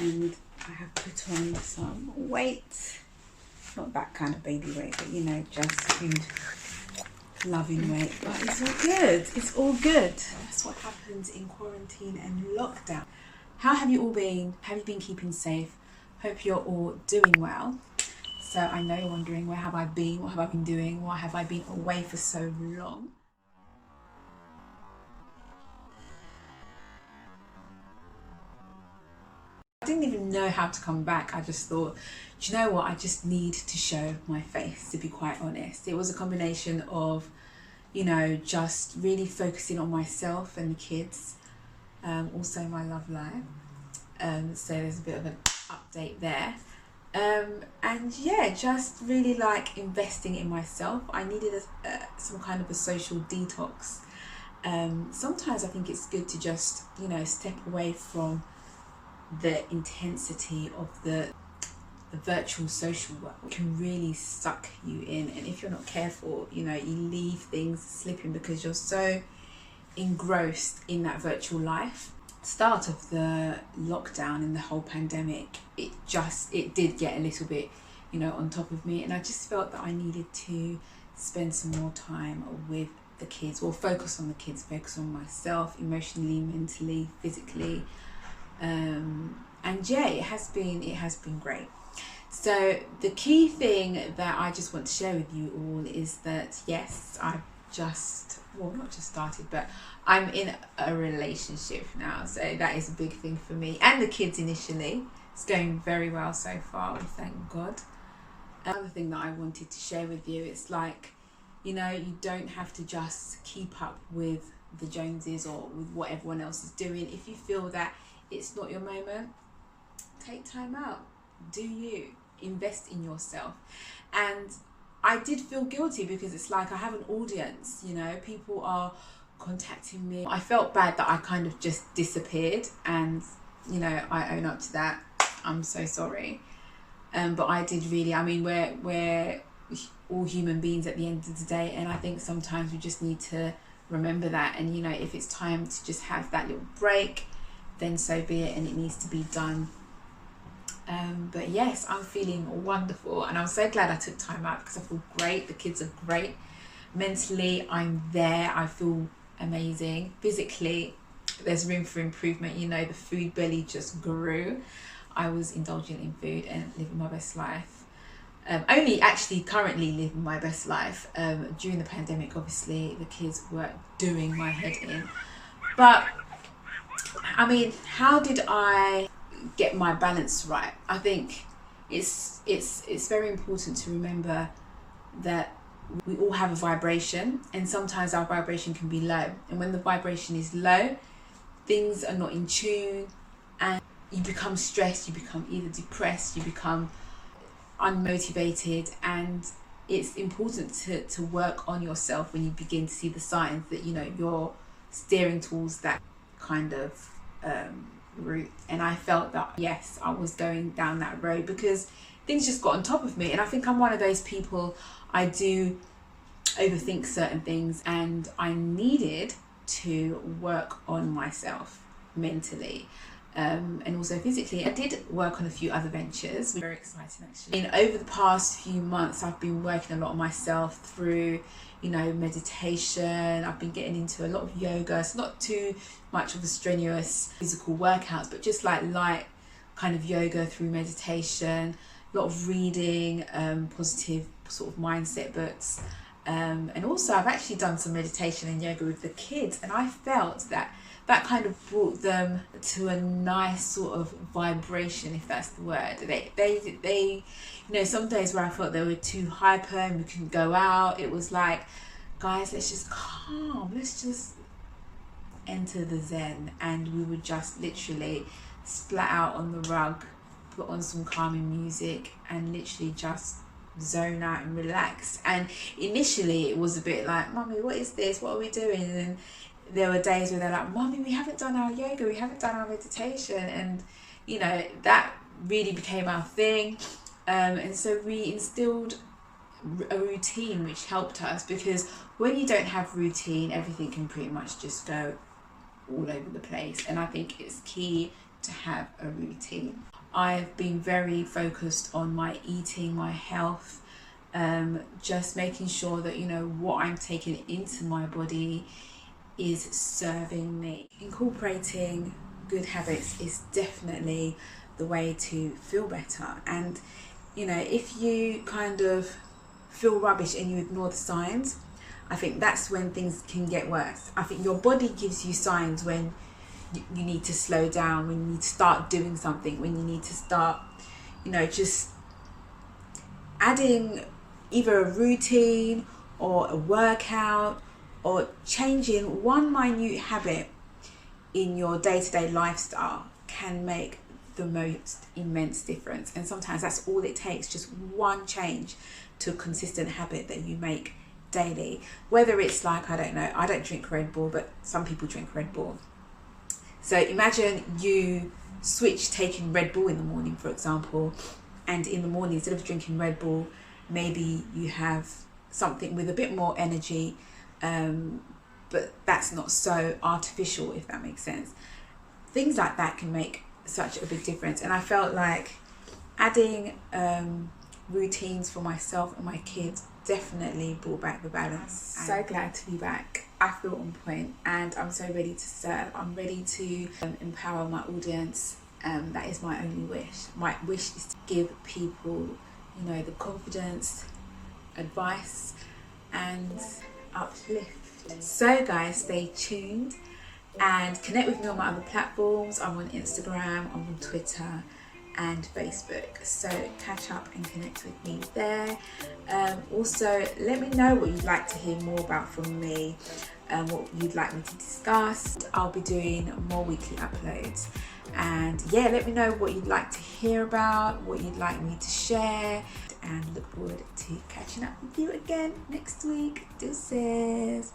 and I have put on some weight, not that kind of baby weight, but you know, just food loving weight. But it's all good, it's all good. That's what happens in quarantine and lockdown. How have you all been? Have you been keeping safe? Hope you're all doing well. So I know you're wondering, where have I been? What have I been doing? Why have I been away for so long? I didn't even know how to come back. I just thought, do you know what? I just need to show my face, to be quite honest. It was a combination of, you know, just really focusing on myself and the kids, also my love life. So there's a bit of an update there. And yeah, just really like investing in myself. I needed some kind of a social detox. Sometimes I think it's good to just, you know, step away from the intensity of the virtual social world. It can really suck you in, and if you're not careful, you know, you leave things slipping because you're so engrossed in that virtual life. Start of the lockdown and the whole pandemic, it did get a little bit, you know, on top of me, and I just felt that I needed to spend some more time with the kids, or focus on the kids, focus on myself emotionally, mentally, physically. And yeah, it has been great. So the key thing that I just want to share with you all is that yes, I've not just started, but I'm in a relationship now. So that is a big thing for me and the kids initially. It's going very well so far, we thank God. Another thing that I wanted to share with you, it's like, you know, you don't have to just keep up with the Joneses or with what everyone else is doing. If you feel that it's not your moment, take time out, do you, invest in yourself. And I did feel guilty because it's like I have an audience, you know, people are contacting me. I felt bad that I kind of just disappeared, and you know, I own up to that. I'm so sorry. But I did really, I mean, we're all human beings at the end of the day, and I think sometimes we just need to remember that. And you know, if it's time to just have that little break, then so be it, and it needs to be done. But yes, I'm feeling wonderful, and I'm so glad I took time out because I feel great. The kids are great. Mentally, I'm there. I feel amazing. Physically, there's room for improvement. You know, the food belly just grew. I was indulging in food and living my best life. Only actually currently living my best life. During the pandemic, obviously, the kids were doing my head in. But I mean, how did I get my balance right? I think it's very important to remember that we all have a vibration, and sometimes our vibration can be low, and when the vibration is low, things are not in tune, and you become stressed, you become either depressed, you become unmotivated. And it's important to work on yourself when you begin to see the signs that, you know, you're steering towards that kind of route. And I felt that yes, I was going down that road because things just got on top of me. And I think I'm one of those people, I do overthink certain things, and I needed to work on myself mentally, and also physically. I did work on a few other ventures, very exciting actually. And over the past few months, I've been working a lot on myself through, you know, meditation. I've been getting into a lot of yoga. It's not too much of a strenuous physical workouts, but just like light kind of yoga through meditation, a lot of reading, positive sort of mindset books. And also I've actually done some meditation and yoga with the kids, and I felt that kind of brought them to a nice sort of vibration, if that's the word. They you know, some days where I felt they were too hyper and we couldn't go out, it was like, guys, let's just calm, let's just enter the zen. And we would just literally splat out on the rug, put on some calming music, and literally just zone out and relax. And initially it was a bit like, Mummy, what is this, what are we doing? And there were days where they're like, Mummy, we haven't done our yoga, we haven't done our meditation. And you know, that really became our thing. And so we instilled a routine which helped us, because when you don't have routine, everything can pretty much just go all over the place. And I think it's key to have a routine. I've been very focused on my eating, my health, just making sure that, you know, what I'm taking into my body is serving me. Incorporating good habits is definitely the way to feel better. And, you know, if you kind of feel rubbish and you ignore the signs, I think that's when things can get worse. I think your body gives you signs when you need to slow down, when you need to start doing something, when you need to start, you know, just adding either a routine or a workout or changing one minute habit in your day-to-day lifestyle can make the most immense difference. And sometimes that's all it takes, just one change to a consistent habit that you make daily. Whether it's like, I don't know, I don't drink Red Bull, but some people drink Red Bull. So imagine you switch taking Red Bull in the morning, for example, and in the morning, instead of drinking Red Bull, maybe you have something with a bit more energy, but that's not so artificial, if that makes sense. Things like that can make such a big difference. And I felt like adding routines for myself and my kids definitely brought back the balance. I'm so glad to be back. I feel on point and I'm so ready to serve. I'm ready to empower my audience. That is my only wish. My wish is to give people, you know, the confidence, advice and uplift. So guys, stay tuned and connect with me on my other platforms. I'm on Instagram, I'm on Twitter and Facebook, so catch up and connect with me there. Also, let me know what you'd like to hear more about from me and what you'd like me to discuss. I'll be doing more weekly uploads, and yeah, let me know what you'd like to hear about, what you'd like me to share, and look forward to catching up with you again next week. Deuces.